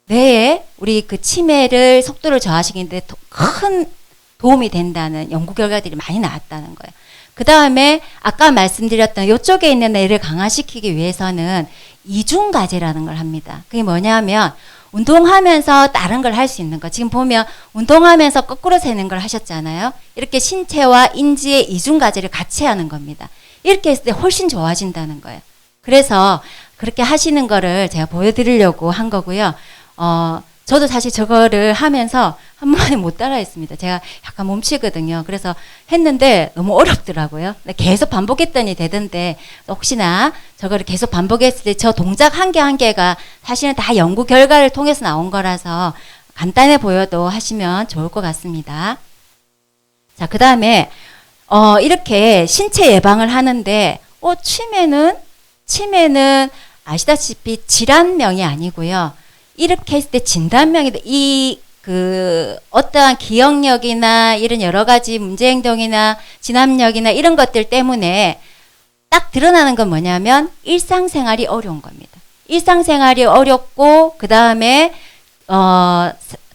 뇌에 우리 그 치매를 속도를 저하시키는데 큰 도움이 된다는 연구 결과들이 많이 나왔다는 거예요. 그 다음에 아까 말씀드렸던 이쪽에 있는 뇌를 강화시키기 위해서는 이중과제라는 걸 합니다. 그게 뭐냐면 운동하면서 다른 걸 할 수 있는 거. 지금 보면 운동하면서 거꾸로 세는 걸 하셨잖아요. 이렇게 신체와 인지의 이중과제를 같이 하는 겁니다. 이렇게 했을 때 훨씬 좋아진다는 거예요. 그래서 그렇게 하시는 거를 제가 보여드리려고 한 거고요. 저도 사실 저거를 하면서 한 번에 못 따라 했습니다. 제가 약간 몸치거든요. 그래서 했는데 너무 어렵더라고요. 계속 반복했더니 되던데 혹시나 저거를 계속 반복했을 때 저 동작 한 개 한 개가 사실은 다 연구 결과를 통해서 나온 거라서 간단해 보여도 하시면 좋을 것 같습니다. 자, 그 다음에 이렇게 신체 예방을 하는데 치매는 아시다시피 질환명이 아니고요. 이렇게 했을 때 진단명이 어떠한 기억력이나 이런 여러 가지 문제 행동이나 진압력이나 이런 것들 때문에 딱 드러나는 건 뭐냐면 일상생활이 어려운 겁니다. 일상생활이 어렵고 그 다음에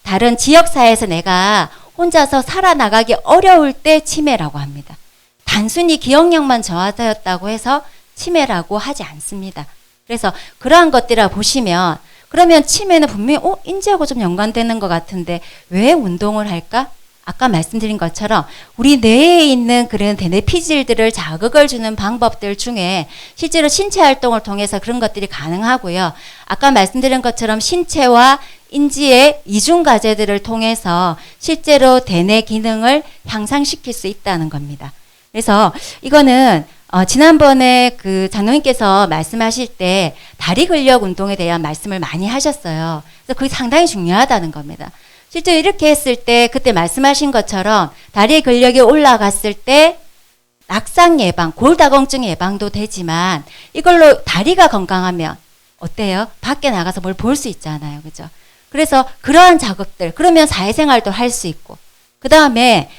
다른 지역사회에서 내가 혼자서 살아나가기 어려울 때 치매라고 합니다. 단순히 기억력만 저하되었다고 해서 치매라고 하지 않습니다. 그래서 그러한 것들을 보시면 그러면 치매는 분명히 인지하고 좀 연관되는 것 같은데 왜 운동을 할까? 아까 말씀드린 것처럼 우리 뇌에 있는 그런 대뇌 피질들을 자극을 주는 방법들 중에 실제로 신체 활동을 통해서 그런 것들이 가능하고요. 아까 말씀드린 것처럼 신체와 인지의 이중 과제들을 통해서 실제로 대뇌 기능을 향상시킬 수 있다는 겁니다. 그래서 이거는 지난번에 그 장로님께서 말씀하실 때 다리 근력 운동에 대한 말씀을 많이 하셨어요. 그래서 그게 상당히 중요하다는 겁니다. 실제로 이렇게 했을 때 그때 말씀하신 것처럼 다리의 근력이 올라갔을 때 낙상 예방, 골다공증 예방도 되지만 이걸로 다리가 건강하면 어때요? 밖에 나가서 뭘 볼 수 있잖아요. 그죠? 그래서 그러한 자극들, 그러면 사회생활도 할 수 있고 그 다음에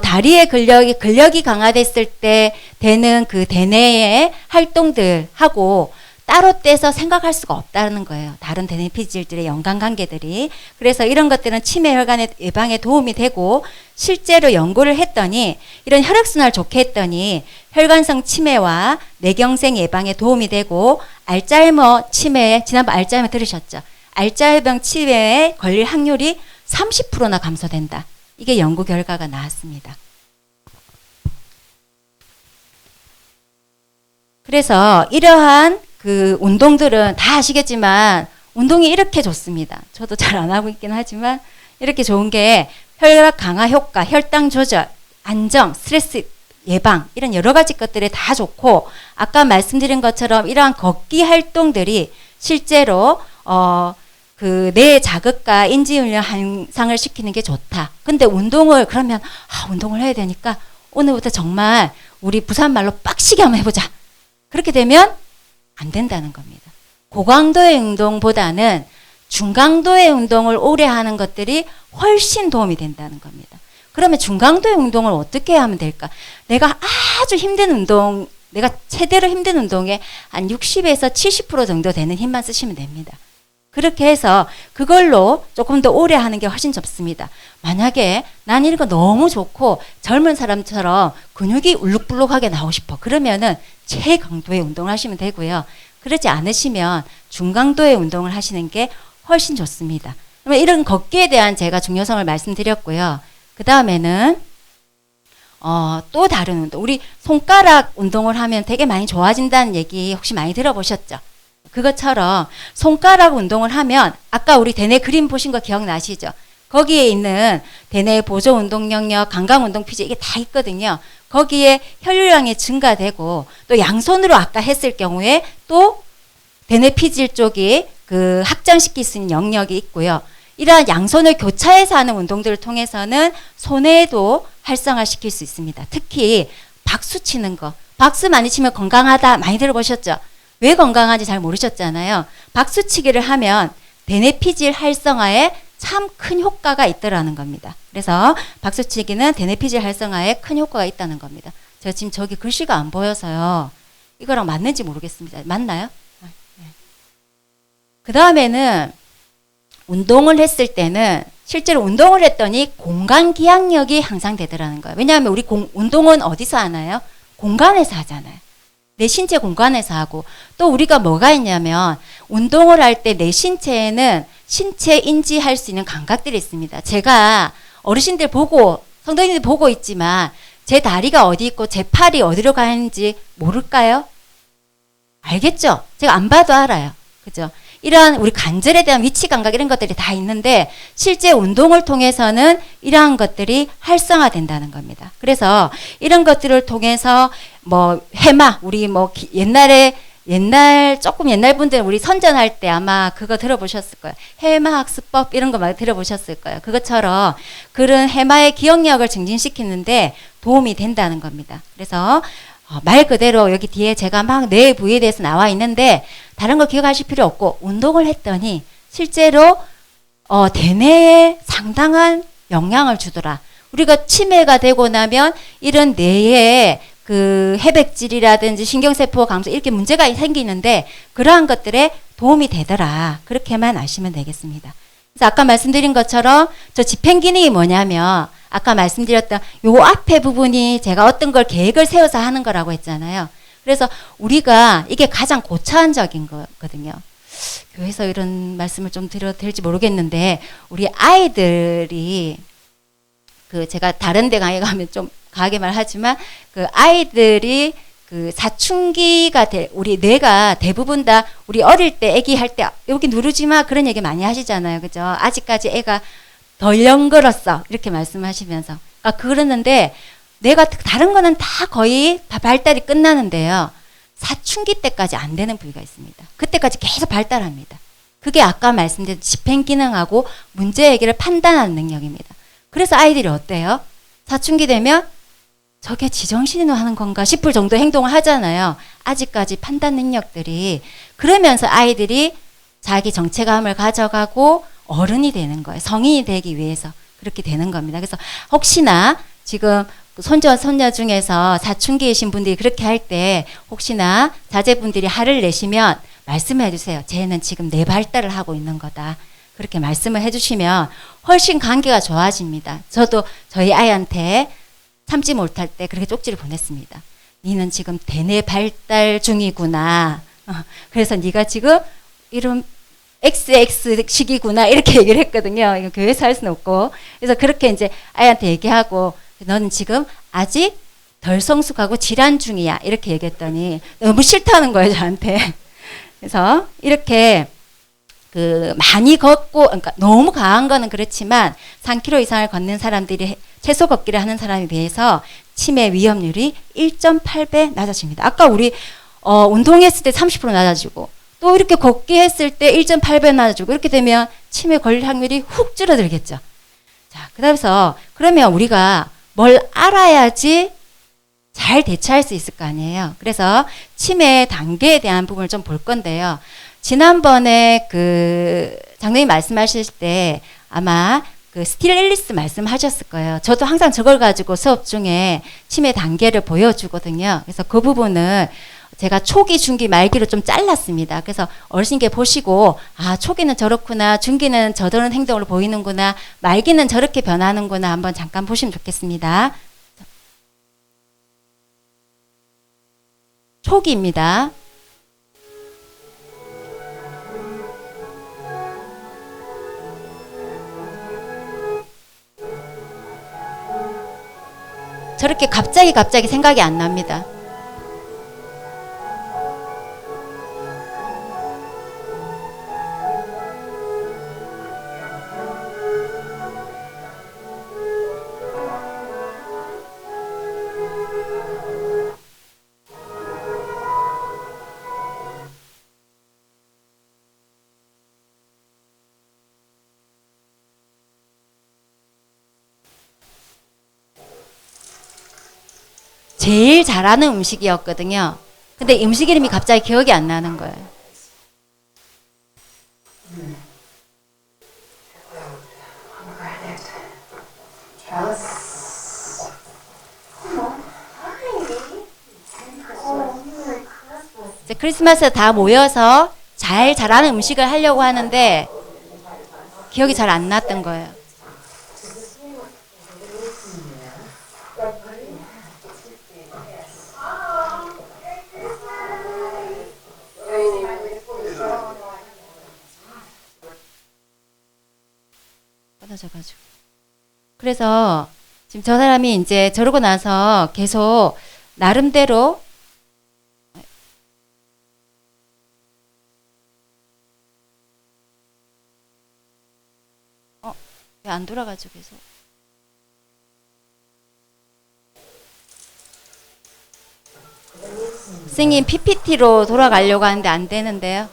다리의 근력이 강화됐을 때 되는 그 대뇌의 활동들하고 따로 떼서 생각할 수가 없다는 거예요. 다른 대뇌 피질들의 연관관계들이. 그래서 이런 것들은 치매 혈관의 예방에 도움이 되고 실제로 연구를 했더니 이런 혈액순환을 좋게 했더니 혈관성 치매와 뇌경색 예방에 도움이 되고 알츠하이머 치매, 지난번 알츠하이머 들으셨죠? 알츠하이머병 치매에 걸릴 확률이 30%나 감소된다. 이게 연구 결과가 나왔습니다. 그래서 이러한 그 운동들은 다 아시겠지만 운동이 이렇게 좋습니다. 저도 잘 안 하고 있긴 하지만 이렇게 좋은 게 혈압 강화 효과, 혈당 조절, 안정, 스트레스 예방 이런 여러 가지 것들이 다 좋고 아까 말씀드린 것처럼 이러한 걷기 활동들이 실제로 그 뇌 자극과 인지훈련 향상을 시키는 게 좋다. 근데 운동을 그러면 운동을 해야 되니까 오늘부터 정말 우리 부산말로 빡시게 한번 해보자. 그렇게 되면 안 된다는 겁니다. 고강도의 운동보다는 중강도의 운동을 오래 하는 것들이 훨씬 도움이 된다는 겁니다. 그러면 중강도의 운동을 어떻게 하면 될까? 내가 아주 힘든 운동, 내가 최대로 힘든 운동에 한 60에서 70% 정도 되는 힘만 쓰시면 됩니다. 그렇게 해서 그걸로 조금 더 오래 하는 게 훨씬 좋습니다. 만약에 난 이런 거 너무 좋고 젊은 사람처럼 근육이 울룩불룩하게 나오고 싶어. 그러면은 최강도의 운동을 하시면 되고요. 그렇지 않으시면 중강도의 운동을 하시는 게 훨씬 좋습니다. 그러면 이런 걷기에 대한 제가 중요성을 말씀드렸고요. 그 다음에는 또 다른 운동. 우리 손가락 운동을 하면 되게 많이 좋아진다는 얘기 혹시 많이 들어보셨죠? 그것처럼 손가락 운동을 하면 아까 우리 대뇌 그림 보신 거 기억나시죠? 거기에 있는 대뇌 보조 운동 영역, 강강 운동 피질 이게 다 있거든요. 거기에 혈류량이 증가되고 또 양손으로 아까 했을 경우에 또 대뇌 피질 쪽이 그 확장시킬 수 있는 영역이 있고요. 이러한 양손을 교차해서 하는 운동들을 통해서는 손에도 활성화시킬 수 있습니다. 특히 박수 치는 거. 박수 많이 치면 건강하다 많이 들어보셨죠? 왜 건강한지 잘 모르셨잖아요. 박수치기를 하면 대뇌 피질 활성화에 참 큰 효과가 있더라는 겁니다. 그래서 박수치기는 대뇌 피질 활성화에 큰 효과가 있다는 겁니다. 제가 지금 저기 글씨가 안 보여서요. 이거랑 맞는지 모르겠습니다. 맞나요? 네. 그 다음에는 운동을 했을 때는 실제로 운동을 했더니 공간 기억력이 향상되더라는 거예요. 왜냐하면 우리 운동은 어디서 하나요? 공간에서 하잖아요. 내 신체 공간에서 하고 또 우리가 뭐가 있냐면 운동을 할 때 내 신체에는 신체 인지할 수 있는 감각들이 있습니다. 제가 어르신들 보고 성도님들 보고 있지만 제 다리가 어디 있고 제 팔이 어디로 가는지 모를까요? 알겠죠? 제가 안 봐도 알아요. 그죠? 이러한 우리 관절에 대한 위치 감각 이런 것들이 다 있는데 실제 운동을 통해서는 이러한 것들이 활성화된다는 겁니다. 그래서 이런 것들을 통해서 뭐 해마 우리 뭐 조금 옛날 분들은 우리 선전할 때 아마 그거 들어보셨을 거예요. 해마 학습법 이런 거 많이 들어보셨을 거예요. 그것처럼 그런 해마의 기억력을 증진시키는데 도움이 된다는 겁니다. 그래서 말 그대로 여기 뒤에 제가 막 뇌 부위에 대해서 나와 있는데 다른 거 기억하실 필요 없고 운동을 했더니 실제로 대뇌에 상당한 영향을 주더라. 우리가 치매가 되고 나면 이런 뇌에 그 해백질이라든지 신경세포 감소 이렇게 문제가 생기는데 그러한 것들에 도움이 되더라. 그렇게만 아시면 되겠습니다. 그래서 아까 말씀드린 것처럼 저 집행기능이 뭐냐면 아까 말씀드렸던 요 앞에 부분이 제가 어떤 걸 계획을 세워서 하는 거라고 했잖아요. 그래서 우리가 이게 가장 고차원적인 거거든요. 교회에서 이런 말씀을 좀 드려도 될지 모르겠는데 우리 아이들이 그 제가 다른 데 강의 가면 좀 강하게 말하지만 그 아이들이 그 사춘기가 우리 뇌가 대부분 다 우리 어릴 때 애기 할 때 여기 누르지 마 그런 얘기 많이 하시잖아요. 그죠? 아직까지 애가 덜 연걸었어. 이렇게 말씀하시면서. 그러니까 그러는데 뇌가 다른 거는 다 거의 다 발달이 끝나는데요. 사춘기 때까지 안 되는 부위가 있습니다. 그때까지 계속 발달합니다. 그게 아까 말씀드린 집행 기능하고 문제 해결을 판단하는 능력입니다. 그래서 아이들이 어때요? 사춘기 되면 저게 지정신으로 하는 건가 싶을 정도 행동을 하잖아요. 아직까지 판단 능력들이. 그러면서 아이들이 자기 정체감을 가져가고 어른이 되는 거예요. 성인이 되기 위해서 그렇게 되는 겁니다. 그래서 혹시나 지금 손자, 손녀 중에서 사춘기이신 분들이 그렇게 할 때 혹시나 자제분들이 화를 내시면 말씀해 주세요. 쟤는 지금 내 발달을 하고 있는 거다. 그렇게 말씀을 해주시면 훨씬 관계가 좋아집니다. 저도 저희 아이한테 참지 못할 때 그렇게 쪽지를 보냈습니다. 니는 지금 대뇌 발달 중이구나. 그래서 네가 지금 이런 XX 시기구나 이렇게 얘기를 했거든요. 이거 교회에서 할 수는 없고. 그래서 그렇게 이제 아이한테 얘기하고 너는 지금 아직 덜 성숙하고 질환 중이야 이렇게 얘기했더니 너무 싫다는 거예요 저한테. 그래서 이렇게 그 많이 걷고 그러니까 너무 강한 거는 그렇지만 3km 이상을 걷는 사람들이 최소 걷기를 하는 사람에 비해서 치매 위험률이 1.8배 낮아집니다. 아까 우리 운동했을 때 30% 낮아지고 또 이렇게 걷기 했을 때 1.8배 낮아지고 이렇게 되면 치매 걸릴 확률이 훅 줄어들겠죠. 자, 그래서 그러면 우리가 뭘 알아야지 잘 대처할 수 있을 거 아니에요. 그래서 치매 단계에 대한 부분을 좀 볼 건데요. 지난번에 그 장로님 말씀하실 때 아마 그 스틸 앨리스 말씀하셨을 거예요. 저도 항상 저걸 가지고 수업 중에 치매 단계를 보여주거든요. 그래서 그 부분을 제가 초기, 중기, 말기로 좀 잘랐습니다. 그래서 어르신께 보시고 아 초기는 저렇구나, 중기는 저런 행동을 보이는구나, 말기는 저렇게 변하는구나 한번 잠깐 보시면 좋겠습니다. 초기입니다. 저렇게 갑자기 생각이 안 납니다. 제일 잘하는 음식이었거든요. 근데 음식 이름이 갑자기 기억이 안 나는 거예요. 이제 크리스마스에 다 모여서 잘 잘하는 음식을 하려고 하는데 기억이 잘 안 났던 거예요. 끊어져가지고. 그래서 지금 저 사람이 이제 저러고 나서 계속 나름대로 왜 안 돌아가지고 계속 선생님 PPT로 돌아가려고 하는데 안 되는데요.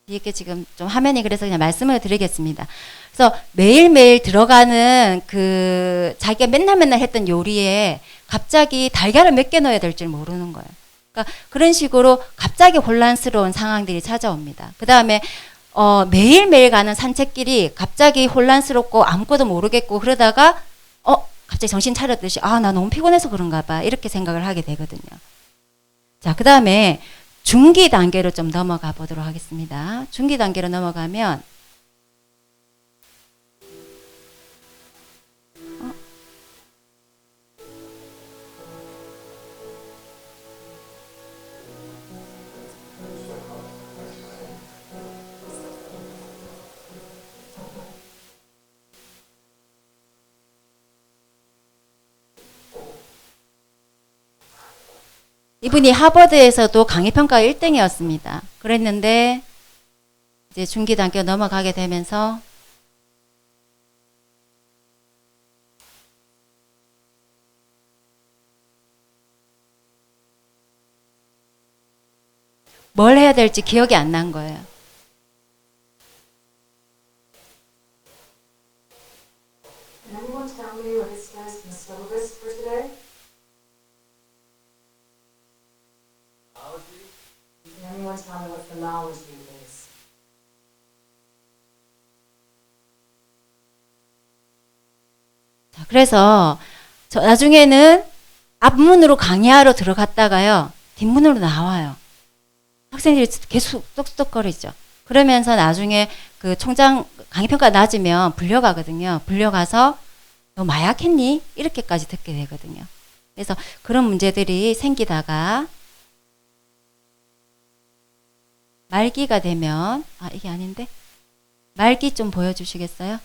이게 지금 좀 화면이 그래서 그냥 말씀을 드리겠습니다. 그래서 매일매일 들어가는 그 자기가 맨날 했던 요리에 갑자기 달걀을 몇 개 넣어야 될 줄 모르는 거예요. 그러니까 그런 식으로 갑자기 혼란스러운 상황들이 찾아옵니다. 그 다음에 매일매일 가는 산책길이 갑자기 혼란스럽고 아무것도 모르겠고 그러다가 갑자기 정신 차렸듯이 나 너무 피곤해서 그런가 봐 이렇게 생각을 하게 되거든요. 자, 그 다음에 중기 단계로 좀 넘어가 보도록 하겠습니다. 중기 단계로 넘어가면 이분이 하버드에서도 강의평가 1등이었습니다. 그랬는데 이제 중기 단계 넘어가게 되면서 뭘 해야 될지 기억이 안 난 거예요. Can anyone tell me what it says in the syllabus for today? Can anyone tell me what phonology is? 자, 그래서 저 나중에는 앞문으로 강의하러 들어갔다가요. 뒷문으로 나와요. 학생들이 계속 똑똑거리죠. 그러면서 나중에 그 총장 강의평가 낮으면 불려가거든요. 불려가서 너 마약했니? 이렇게까지 듣게 되거든요. 그래서 그런 문제들이 생기다가 말기가 되면 이게 아닌데 말기 좀 보여주시겠어요?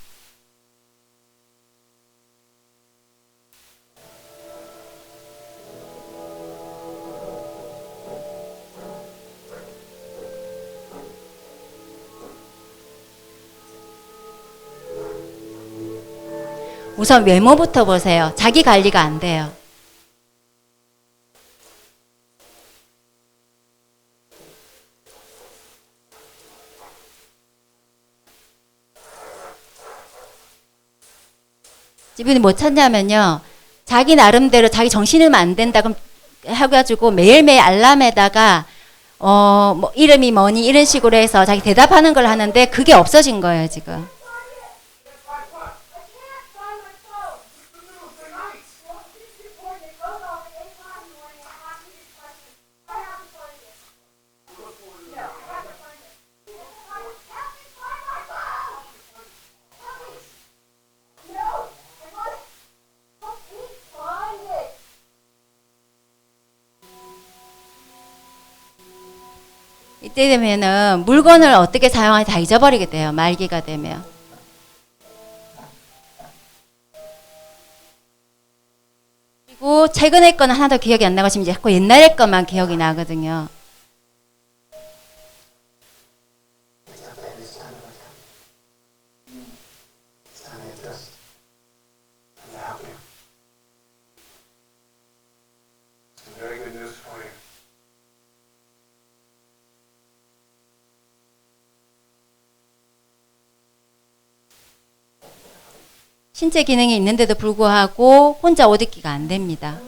우선 외모부터 보세요. 자기 관리가 안 돼요. 이분이 뭐 찾냐면요. 자기 나름대로 자기 정신을 안 된다고 해가지고 매일매일 알람에다가 뭐 이름이 뭐니 이런 식으로 해서 자기 대답하는 걸 하는데 그게 없어진 거예요, 지금. 이때 되면은 물건을 어떻게 사용하는지 다 잊어버리게 돼요. 말기가 되면. 그리고 최근에 거는 하나도 기억이 안 나고 지금 이제 자꾸 옛날의 것만 기억이 나거든요. Very good news for you. 신체 기능이 있는데도 불구하고 혼자 옷 입기가 안 됩니다.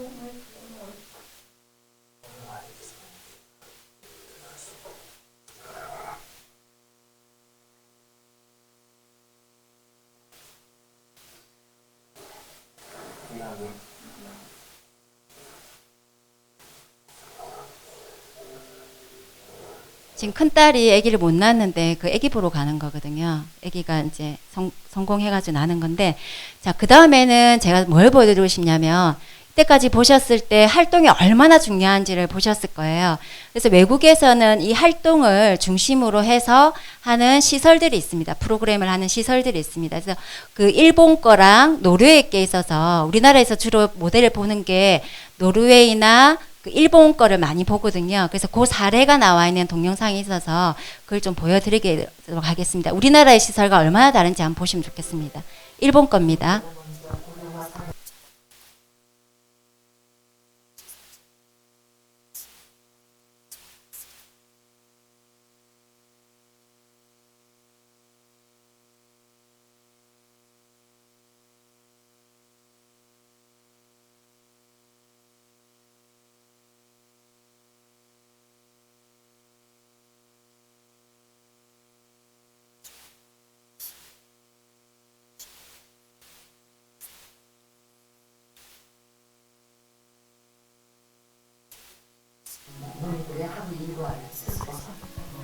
지금 큰딸이 아기를 못 낳았는데 그 아기 보러 가는 거거든요. 아기가 이제 성공해가지고 낳는 건데, 자, 그 다음에는 제가 뭘 보여드리고 싶냐면, 이때까지 보셨을 때 활동이 얼마나 중요한지를 보셨을 거예요. 그래서 외국에서는 이 활동을 중심으로 해서 하는 시설들이 있습니다. 프로그램을 하는 시설들이 있습니다. 그래서 그 일본 거랑 노르웨이 게 있어서 우리나라에서 주로 모델을 보는 게 노르웨이나 그 일본 거를 많이 보거든요. 그래서 그 사례가 나와 있는 동영상이 있어서 그걸 좀 보여드리도록 하겠습니다. 우리나라의 시설과 얼마나 다른지 한번 보시면 좋겠습니다. 일본 겁니다.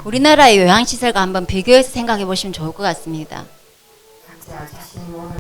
우리나라의 요양시설과 한번 비교해서 생각해 보시면 좋을 것 같습니다. 각자 자신이 원하는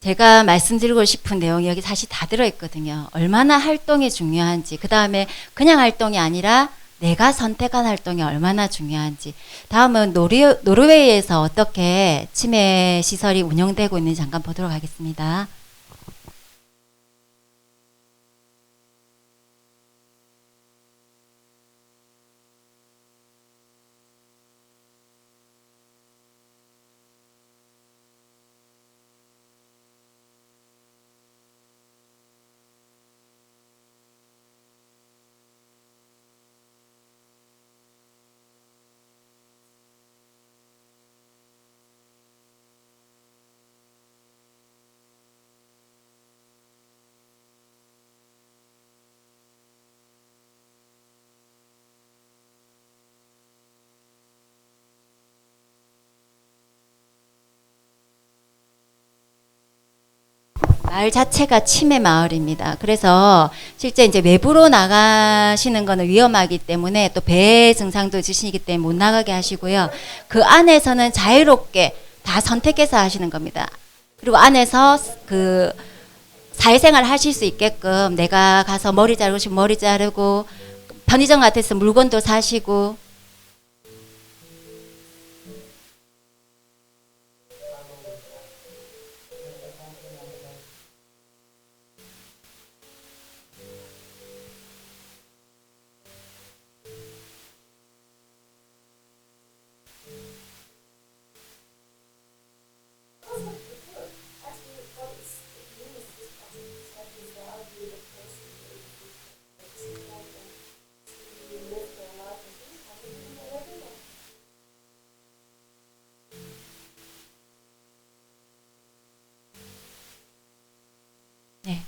제가 말씀드리고 싶은 내용이 여기 사실 다 들어있거든요. 얼마나 활동이 중요한지, 그 다음에 그냥 활동이 아니라 내가 선택한 활동이 얼마나 중요한지. 다음은 노르웨이에서 어떻게 치매 시설이 운영되고 있는지 잠깐 보도록 하겠습니다. 마을 자체가 치매 마을입니다. 그래서 실제 이제 외부로 나가시는 거는 위험하기 때문에 또 배 증상도 있으시기 때문에 못 나가게 하시고요. 그 안에서는 자유롭게 다 선택해서 하시는 겁니다. 그리고 안에서 그 사회생활 하실 수 있게끔 내가 가서 머리 자르고 싶으면 머리 자르고 편의점 같아서 물건도 사시고 네.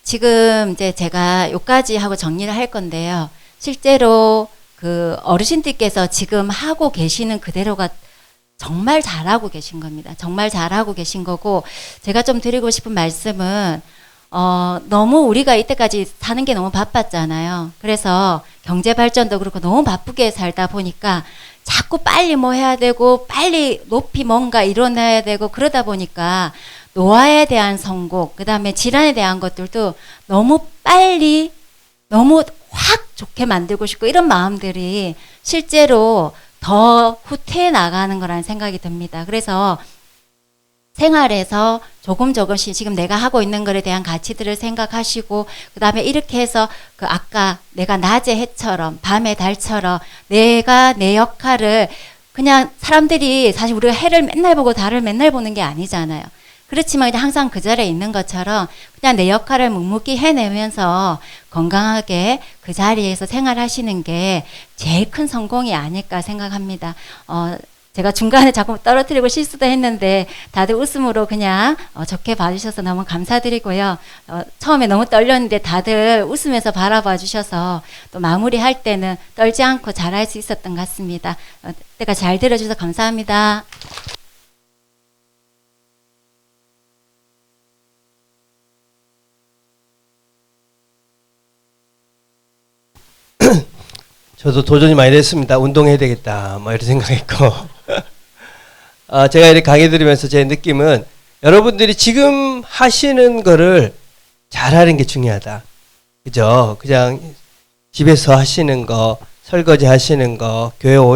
지금 이제 제가 요까지 하고 정리를 할 건데요. 실제로 그 어르신들께서 지금 하고 계시는 그대로가 정말 잘하고 계신 겁니다. 정말 잘하고 계신 거고, 제가 좀 드리고 싶은 말씀은, 너무 우리가 이때까지 사는 게 너무 바빴잖아요. 그래서 경제 발전도 그렇고 너무 바쁘게 살다 보니까 자꾸 빨리 뭐 해야 되고, 빨리 높이 뭔가 이뤄내야 되고, 그러다 보니까 노화에 대한 선곡, 그 다음에 질환에 대한 것들도 너무 빨리, 너무 확 좋게 만들고 싶고, 이런 마음들이 실제로 더 후퇴해 나가는 거라는 생각이 듭니다. 그래서 생활에서 조금씩 지금 내가 하고 있는 것에 대한 가치들을 생각하시고, 그 다음에 이렇게 해서 그 아까 내가 낮의 해처럼 밤의 달처럼 내가 내 역할을, 그냥 사람들이 사실 우리가 해를 맨날 보고 달을 맨날 보는 게 아니잖아요. 그렇지만 그냥 항상 그 자리에 있는 것처럼 그냥 내 역할을 묵묵히 해내면서 건강하게 그 자리에서 생활하시는 게 제일 큰 성공이 아닐까 생각합니다. 제가 중간에 자꾸 떨어뜨리고 실수도 했는데 다들 웃음으로 그냥 좋게 봐주셔서 너무 감사드리고요. 처음에 너무 떨렸는데 다들 웃으면서 바라봐 주셔서 또 마무리할 때는 떨지 않고 잘할 수 있었던 것 같습니다. 때가 잘 들어주셔서 감사합니다. 저도 도전이 많이 됐습니다. 운동해야 되겠다, 뭐 이런 생각했고. 제가 이렇게 강의 들으면서 제 느낌은 여러분들이 지금 하시는 거를 잘하는 게 중요하다. 그죠? 그냥 집에서 하시는 거, 설거지 하시는 거, 교회